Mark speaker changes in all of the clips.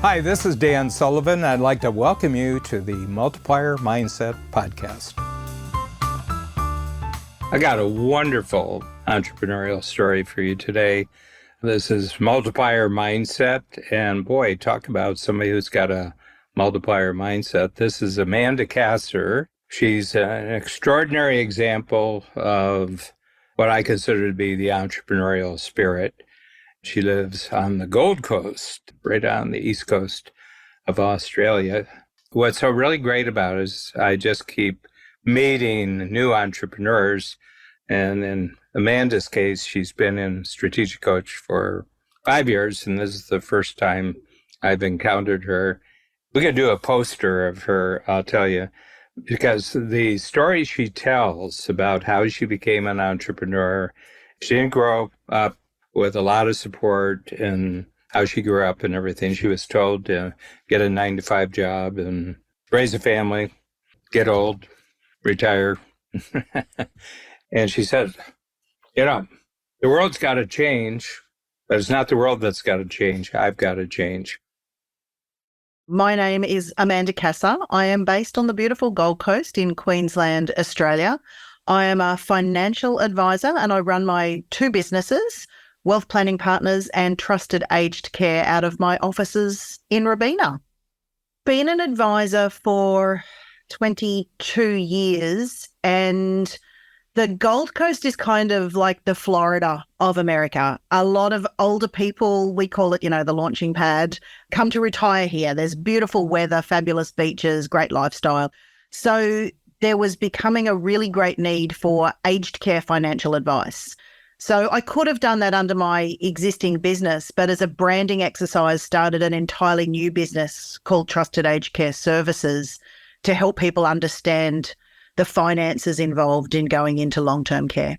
Speaker 1: Hi, this is Dan Sullivan. I'd like to welcome you to the Multiplier Mindset Podcast. I got a wonderful entrepreneurial story for you today. This is Multiplier Mindset, and boy, talk about somebody who's got a multiplier mindset. This is Amanda Cassar. She's an extraordinary example of what I consider to be the entrepreneurial spirit. She lives on the Gold Coast, right on the east coast of Australia. What's so really great about it is I just keep meeting new entrepreneurs. And in Amanda's case, she's been in Strategic Coach for 5 years, and this is the first time I've encountered her. We could do a poster of her, I'll tell you, because the story she tells about how she became an entrepreneur, she didn't grow up with a lot of support and how she grew up and everything. She was told to get a 9-to-5 job and raise a family, get old, retire. And she said, the world's got to change, but it's not the world that's got to change. I've got to change.
Speaker 2: My name is Amanda Cassar. I am based on the beautiful Gold Coast in Queensland, Australia. I am a financial advisor and I run my 2 businesses, Wealth Planning Partners and Trusted Aged Care, out of my offices in Robina. Been an advisor for 22 years, and the Gold Coast is kind of like the Florida of America. A lot of older people, we call it, the launching pad, come to retire here. There's beautiful weather, fabulous beaches, great lifestyle. So there was becoming a really great need for aged care financial advice. So I could have done that under my existing business, but as a branding exercise, started an entirely new business called Trusted Aged Care Services to help people understand the finances involved in going into long-term care.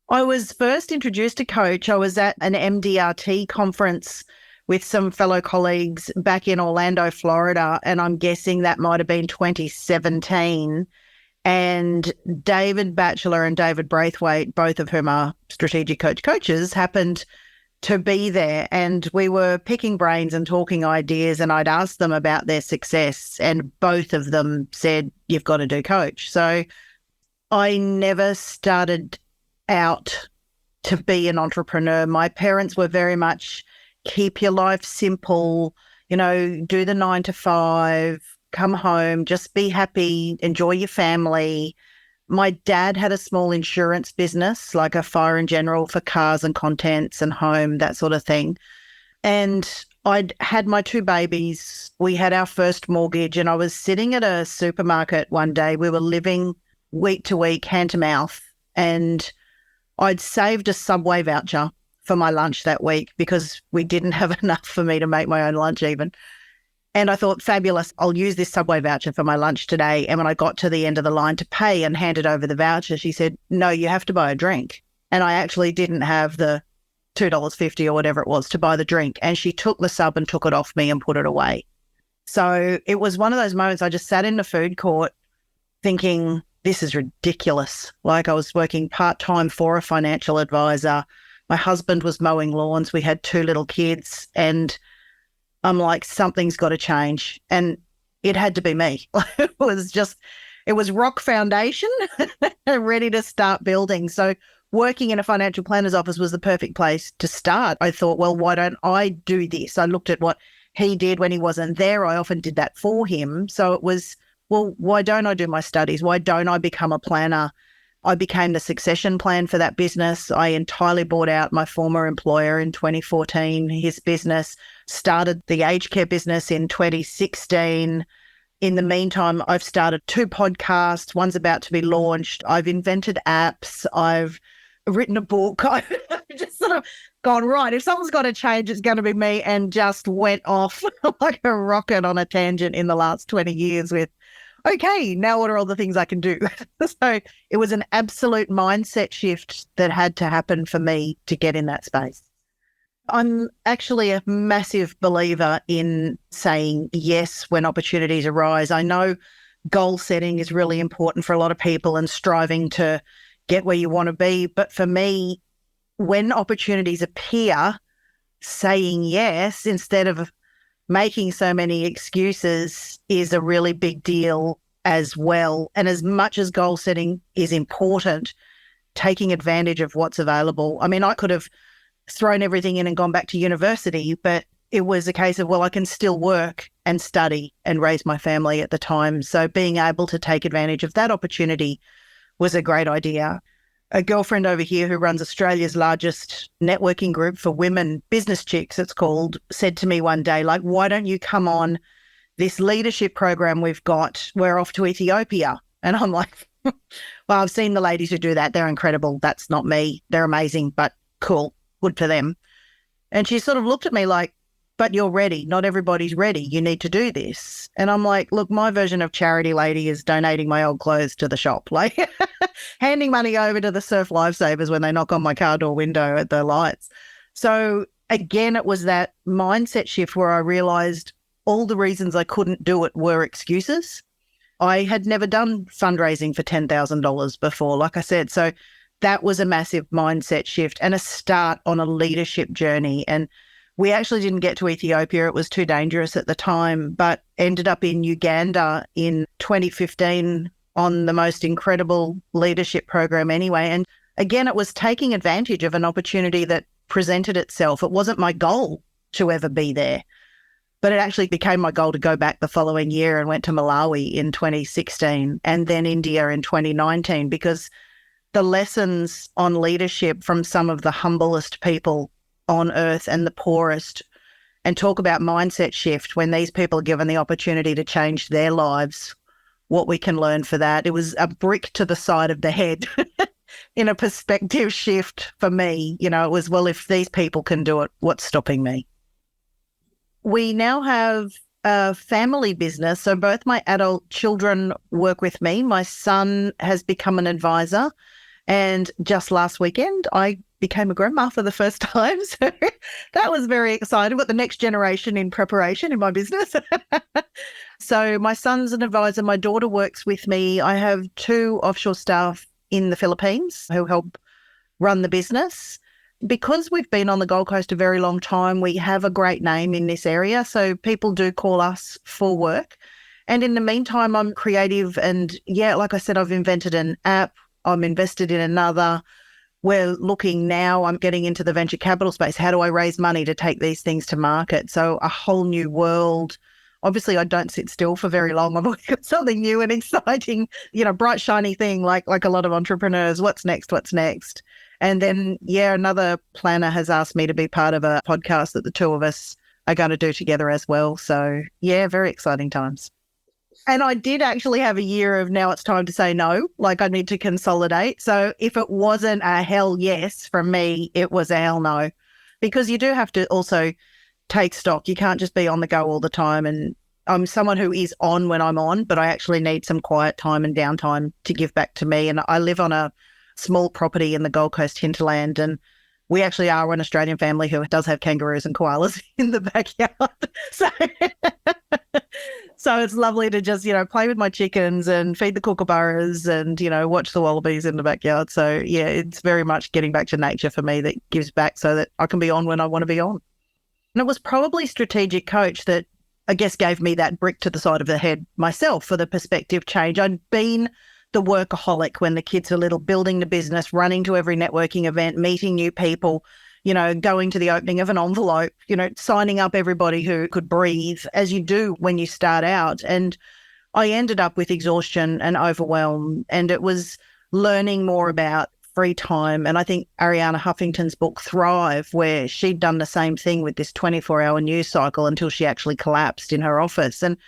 Speaker 2: I was first introduced to Coach. I was at an MDRT conference with some fellow colleagues back in Orlando, Florida, and I'm guessing that might have been 2017. And David Batchelor and David Braithwaite, both of whom are Strategic Coach coaches, happened to be there. And we were picking brains and talking ideas, and I'd asked them about their success, and both of them said, you've got to do Coach. So I never started out to be an entrepreneur. My parents were very much keep your life simple, do the 9-to-5, come home, just be happy, enjoy your family. My dad had a small insurance business, like a fire and general for cars and contents and home, that sort of thing. And I'd had my 2 babies. We had our first mortgage, and I was sitting at a supermarket one day. We were living week to week, hand to mouth, and I'd saved a Subway voucher for my lunch that week because we didn't have enough for me to make my own lunch even. And I thought, fabulous, I'll use this Subway voucher for my lunch today. And when I got to the end of the line to pay and handed over the voucher, she said, no, you have to buy a drink. And I actually didn't have the $2.50 or whatever it was to buy the drink. And she took the sub and took it off me and put it away. So it was one of those moments I just sat in the food court thinking, this is ridiculous. Like, I was working part-time for a financial advisor. My husband was mowing lawns. We had 2 little kids, and I'm like, something's got to change. And it had to be me. It was rock foundation, ready to start building. So working in a financial planner's office was the perfect place to start. I thought, well, why don't I do this? I looked at what he did when he wasn't there. I often did that for him. So it was, well, why don't I do my studies? Why don't I become a planner? I became the succession plan for that business. I entirely bought out my former employer in 2014, his business, started the aged care business in 2016. In the meantime, I've started 2 podcasts. One's about to be launched. I've invented apps. I've written a book. I've just sort of gone, right, if someone's got to change, it's going to be me, and just went off like a rocket on a tangent in the last 20 years with, okay, now what are all the things I can do? So it was an absolute mindset shift that had to happen for me to get in that space. I'm actually a massive believer in saying yes when opportunities arise. I know goal setting is really important for a lot of people and striving to get where you want to be. But for me, when opportunities appear, saying yes instead of making so many excuses is a really big deal as well. And as much as goal setting is important, taking advantage of what's available. I mean, I could have thrown everything in and gone back to university, but it was a case of, well, I can still work and study and raise my family at the time. So being able to take advantage of that opportunity was a great idea. A girlfriend over here who runs Australia's largest networking group for women, Business Chicks, it's called, said to me one day, like, why don't you come on this leadership program we've got? We're off to Ethiopia. And I'm like, well, I've seen the ladies who do that. They're incredible. That's not me. They're amazing, but cool. Good for them. And she sort of looked at me like, but you're ready. Not everybody's ready. You need to do this. And I'm like, look, my version of charity lady is donating my old clothes to the shop, like handing money over to the surf lifesavers when they knock on my car door window at the lights. So again, it was that mindset shift where I realized all the reasons I couldn't do it were excuses. I had never done fundraising for $10,000 before, like I said. So that was a massive mindset shift and a start on a leadership journey. And we actually didn't get to Ethiopia. It was too dangerous at the time, but ended up in Uganda in 2015 on the most incredible leadership program anyway. And again, it was taking advantage of an opportunity that presented itself. It wasn't my goal to ever be there, but it actually became my goal to go back the following year and went to Malawi in 2016 and then India in 2019, because the lessons on leadership from some of the humblest people on earth and the poorest, and talk about mindset shift when these people are given the opportunity to change their lives, what we can learn for that. It was a brick to the side of the head in a perspective shift for me. You know, it was, well, if these people can do it, what's stopping me? We now have a family business. So both my adult children work with me. My son has become an advisor. And just last weekend, I became a grandma for the first time. So that was very exciting. But the next generation in preparation in my business. So my son's an advisor. My daughter works with me. I have 2 offshore staff in the Philippines who help run the business. Because we've been on the Gold Coast a very long time, we have a great name in this area. So people do call us for work. And in the meantime, I'm creative. And yeah, like I said, I've invented an app. I'm invested in another. We're looking now, I'm getting into the venture capital space. How do I raise money to take these things to market? So a whole new world. Obviously, I don't sit still for very long. I've always got something new and exciting, you know, bright, shiny thing like a lot of entrepreneurs. What's next? What's next? And then, yeah, another planner has asked me to be part of a podcast that the 2 of us are going to do together as well. So, yeah, very exciting times. And I did actually have a year of now it's time to say no, like I need to consolidate. So if it wasn't a hell yes from me, it was a hell no, because you do have to also take stock. You can't just be on the go all the time. And I'm someone who is on when I'm on, but I actually need some quiet time and downtime to give back to me. And I live on a small property in the Gold Coast hinterland, and we actually are an Australian family who does have kangaroos and koalas in the backyard. So it's lovely to just, you know, play with my chickens and feed the kookaburras and, you know, watch the wallabies in the backyard. So, yeah, it's very much getting back to nature for me that gives back so that I can be on when I want to be on. And it was probably Strategic Coach that I guess gave me that brick to the side of the head myself for the perspective change. I'd been the workaholic when the kids were little, building the business, running to every networking event, meeting new people, you know, going to the opening of an envelope, you know, signing up everybody who could breathe, as you do when you start out. And I ended up with exhaustion and overwhelm, and it was learning more about free time. And I think Ariana Huffington's book, Thrive, where she'd done the same thing with this 24-hour news cycle until she actually collapsed in her office, and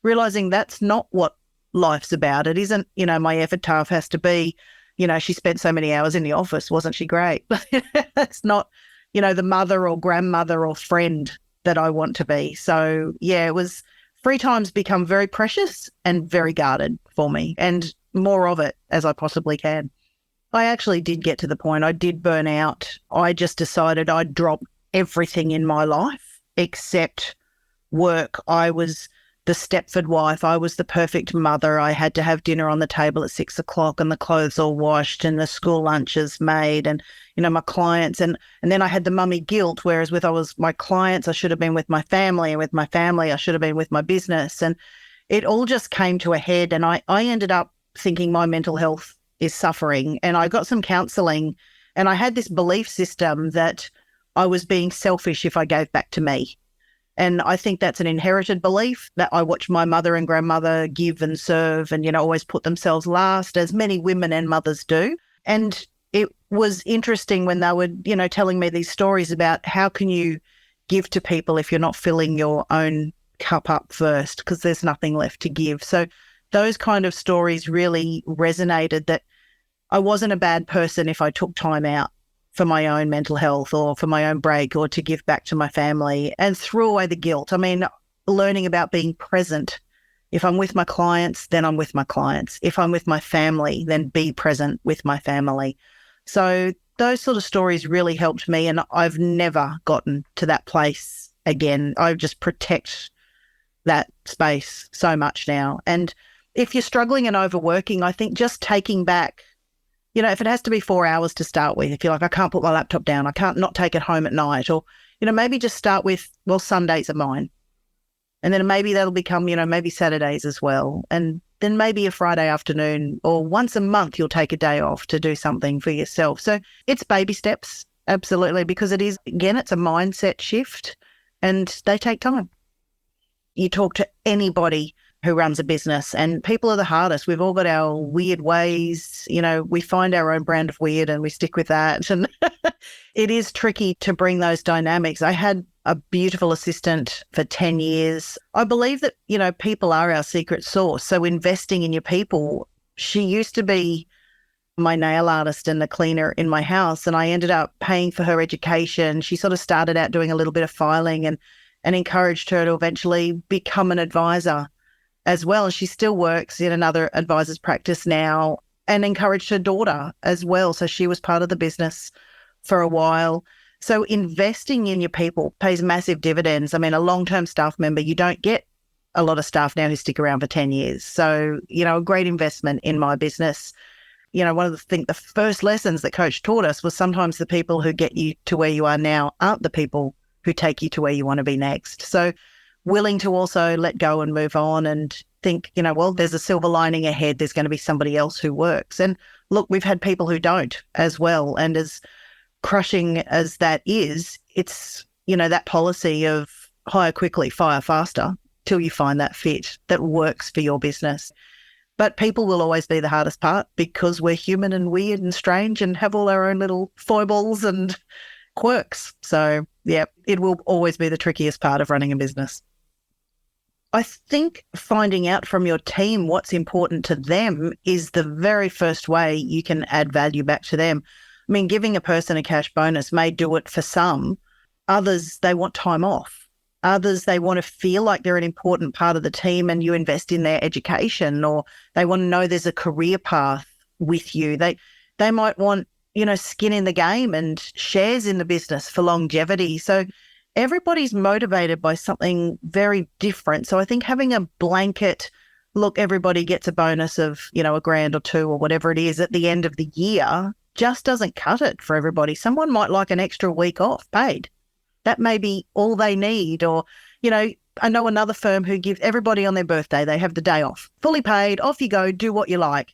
Speaker 2: realizing that's not what life's about. It isn't, you know, my epitaph has to be, you know, she spent so many hours in the office. Wasn't she great? That's not, you know, the mother or grandmother or friend that I want to be. So, yeah, it was free time's become very precious and very guarded for me, and more of it as I possibly can. I actually did get to the point I did burn out. I just decided I'd drop everything in my life except work. I was the Stepford wife. I was the perfect mother. I had to have dinner on the table at 6 o'clock and the clothes all washed and the school lunches made. And, my clients. And then I had the mummy guilt, whereas with I was my clients, I should have been with my family, and with my family, I should have been with my business. And it all just came to a head. And I ended up thinking my mental health is suffering. And I got some counselling, and I had this belief system that I was being selfish if I gave back to me. And I think that's an inherited belief that I watched my mother and grandmother give and serve and, always put themselves last, as many women and mothers do. And it was interesting when they were, telling me these stories about how can you give to people if you're not filling your own cup up first, because there's nothing left to give. So those kind of stories really resonated, that I wasn't a bad person if I took time out for my own mental health or for my own break or to give back to my family and threw away the guilt. I mean, learning about being present. If I'm with my clients, then I'm with my clients. If I'm with my family, then be present with my family. So those sort of stories really helped me, and I've never gotten to that place again. I just protect that space so much now. And if you're struggling and overworking, I think just taking back, if it has to be 4 hours to start with, if you're like, I can't put my laptop down, I can't not take it home at night, or, maybe just start with, well, Sundays are mine. And then maybe that'll become, maybe Saturdays as well. And then maybe a Friday afternoon or once a month, you'll take a day off to do something for yourself. So it's baby steps, absolutely, because it is, again, it's a mindset shift and they take time. You talk to anybody who runs a business, and people are the hardest. We've all got our weird ways, we find our own brand of weird and we stick with that. And it is tricky to bring those dynamics. I had a beautiful assistant for 10 years. I believe that, people are our secret sauce. So investing in your people, she used to be my nail artist and the cleaner in my house, and I ended up paying for her education. She sort of started out doing a little bit of filing and encouraged her to eventually become an advisor as well. And she still works in another advisor's practice now, and encouraged her daughter as well. So she was part of the business for a while. So investing in your people pays massive dividends. I mean, a long-term staff member, you don't get a lot of staff now who stick around for 10 years. So, a great investment in my business. One of the first lessons that Coach taught us was sometimes the people who get you to where you are now aren't the people who take you to where you want to be next. So willing to also let go and move on and think, well, there's a silver lining ahead. There's going to be somebody else who works. And look, we've had people who don't as well. And as crushing as that is, it's, that policy of hire quickly, fire faster till you find that fit that works for your business. But people will always be the hardest part, because we're human and weird and strange and have all our own little foibles and quirks. So, yeah, it will always be the trickiest part of running a business. I think finding out from your team what's important to them is the very first way you can add value back to them. I mean, giving a person a cash bonus may do it for some. Others, they want time off. Others, they want to feel like they're an important part of the team and you invest in their education, or they want to know there's a career path with you. They might want, skin in the game and shares in the business for longevity. So everybody's motivated by something very different. So I think having a blanket, look, everybody gets a bonus of, $1,000 or $2,000 or whatever it is at the end of the year, just doesn't cut it for everybody. Someone might like an extra week off paid. That may be all they need. Or, I know another firm who gives everybody on their birthday, they have the day off, fully paid, off you go, do what you like.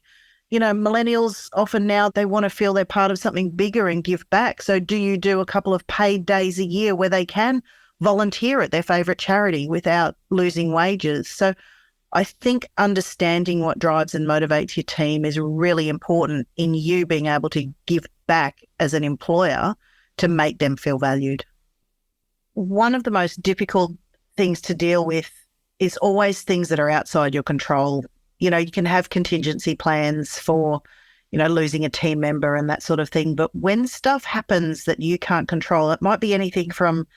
Speaker 2: Millennials often now, they want to feel they're part of something bigger and give back. So do you do a couple of paid days a year where they can volunteer at their favourite charity without losing wages? So I think understanding what drives and motivates your team is really important in you being able to give back as an employer to make them feel valued. One of the most difficult things to deal with is always things that are outside your control. You can have contingency plans for, losing a team member and that sort of thing. But when stuff happens that you can't control, it might be anything from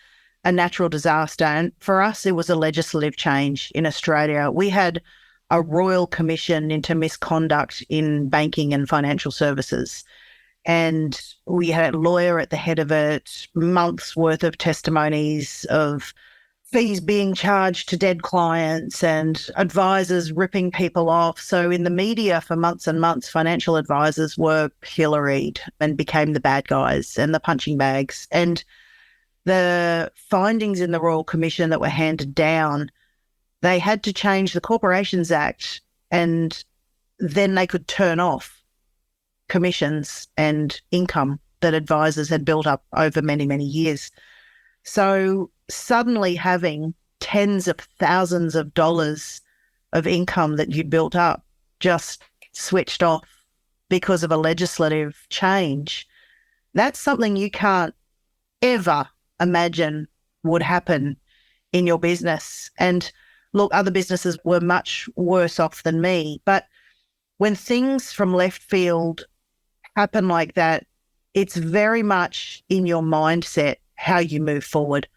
Speaker 2: a natural disaster. And for us, it was a legislative change in Australia. We had a royal commission into misconduct in banking and financial services. And we had a lawyer at the head of it, months worth of testimonies of fees being charged to dead clients and advisors ripping people off. So in the media for months and months, financial advisors were pilloried and became the bad guys and the punching bags. And the findings in the Royal Commission that were handed down, they had to change the Corporations Act, and then they could turn off commissions and income that advisors had built up over many, many years. So suddenly having tens of thousands of dollars of income that you'd built up just switched off because of a legislative change, that's something you can't ever imagine would happen in your business. And look, other businesses were much worse off than me. But when things from left field happen like that, it's very much in your mindset how you move forward.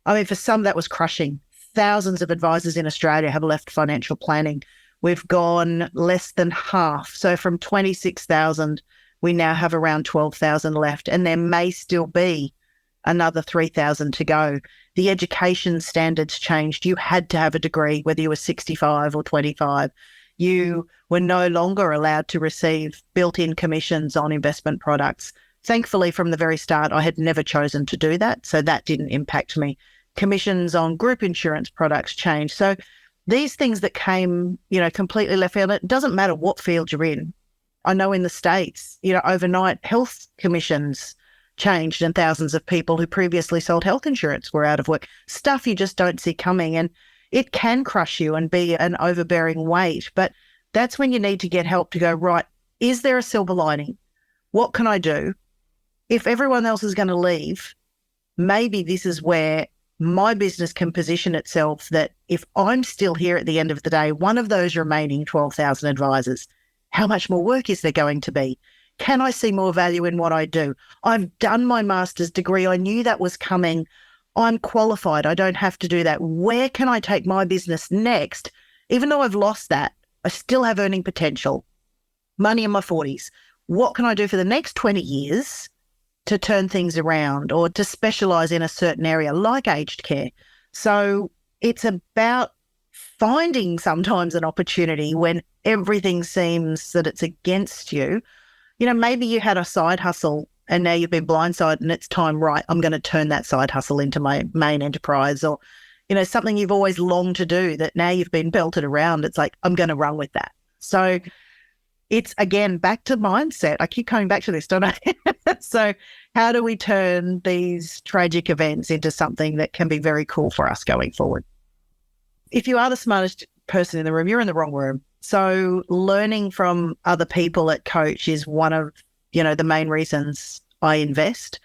Speaker 2: I mean, for some, that was crushing. Thousands of advisors in Australia have left financial planning. We've gone less than half. So from 26,000, we now have around 12,000 left, and there may still be another 3,000 to go. The education standards changed. You had to have a degree, whether you were 65 or 25. You were no longer allowed to receive built-in commissions on investment products. Thankfully, from the very start, I had never chosen to do that, so that didn't impact me. Commissions on group insurance products changed. So these things that came, completely left field, it doesn't matter what field you're in. I know in the States, overnight health commissions changed and thousands of people who previously sold health insurance were out of work. Stuff you just don't see coming, and it can crush you and be an overbearing weight. But that's when you need to get help to go, right, is there a silver lining? What can I do? If everyone else is going to leave, maybe this is where my business can position itself that if I'm still here at the end of the day, one of those remaining 12,000 advisors, how much more work is there going to be? Can I see more value in what I do? I've done my master's degree. I knew that was coming. I'm qualified. I don't have to do that. Where can I take my business next? Even though I've lost that, I still have earning potential, money in my 40s. What can I do for the next 20 years to turn things around or to specialise in a certain area like aged care? So it's about finding sometimes an opportunity when everything seems that it's against you. Maybe you had a side hustle and now you've been blindsided and it's time, right, I'm going to turn that side hustle into my main enterprise, or, something you've always longed to do that now you've been belted around. It's like, I'm going to run with that. So it's, again, back to mindset. I keep coming back to this, don't I? So how do we turn these tragic events into something that can be very cool for us going forward? If you are the smartest person in the room, you're in the wrong room. So learning from other people at Coach is one of, the main reasons I invest.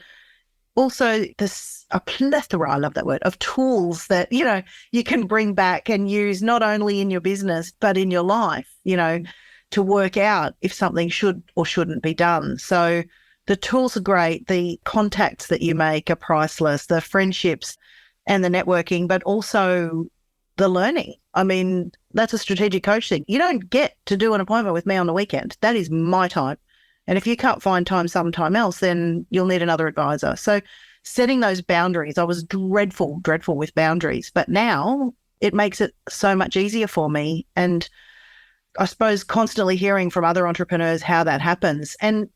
Speaker 2: Also, there's a plethora, I love that word, of tools that, you can bring back and use not only in your business, but in your life, to work out if something should or shouldn't be done. So the tools are great. The contacts that you make are priceless, the friendships and the networking, but also the learning. I mean, that's a strategic coach thing. You don't get to do an appointment with me on the weekend. That is my time. And if you can't find time sometime else, then you'll need another advisor. So setting those boundaries, I was dreadful with boundaries, but now it makes it so much easier for me. And I suppose constantly hearing from other entrepreneurs how that happens, and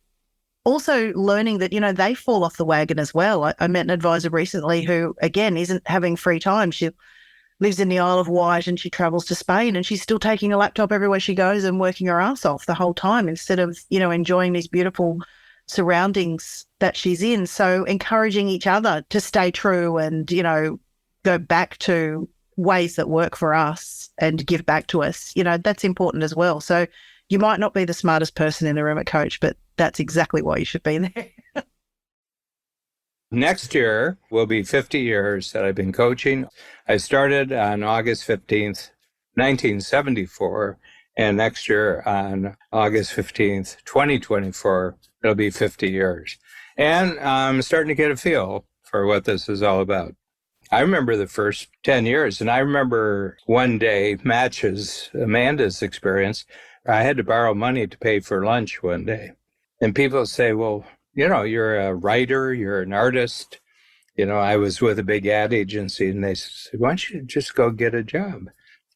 Speaker 2: also learning that, they fall off the wagon as well. I met an advisor recently who, again, isn't having free time. She lives in the Isle of Wight and she travels to Spain, and she's still taking a laptop everywhere she goes and working her ass off the whole time instead of, enjoying these beautiful surroundings that she's in. So encouraging each other to stay true and, go back to ways that work for us and give back to us, that's important as well. So you might not be the smartest person in the room at Coach, but that's exactly why you should be there.
Speaker 1: Next year will be 50 years that I've been coaching. I started on August 15th, 1974, and next year on August 15th, 2024, it'll be 50 years. And I'm starting to get a feel for what this is all about. I remember the first 10 years, and I remember one day matches Amanda's experience. I had to borrow money to pay for lunch one day. And people say, well, you're a writer, you're an artist. I was with a big ad agency and they said, why don't you just go get a job?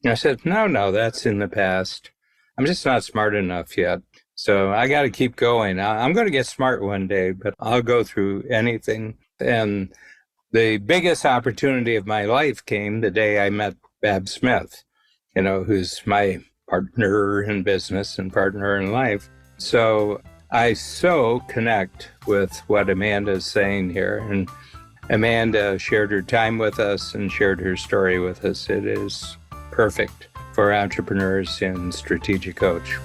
Speaker 1: And I said, no, that's in the past. I'm just not smart enough yet. So I got to keep going. I'm going to get smart one day, but I'll go through anything. And the biggest opportunity of my life came the day I met Bab Smith, who's my partner in business and partner in life. So I so connect with what Amanda is saying here. And Amanda shared her time with us and shared her story with us. It is perfect for entrepreneurs and strategic coach.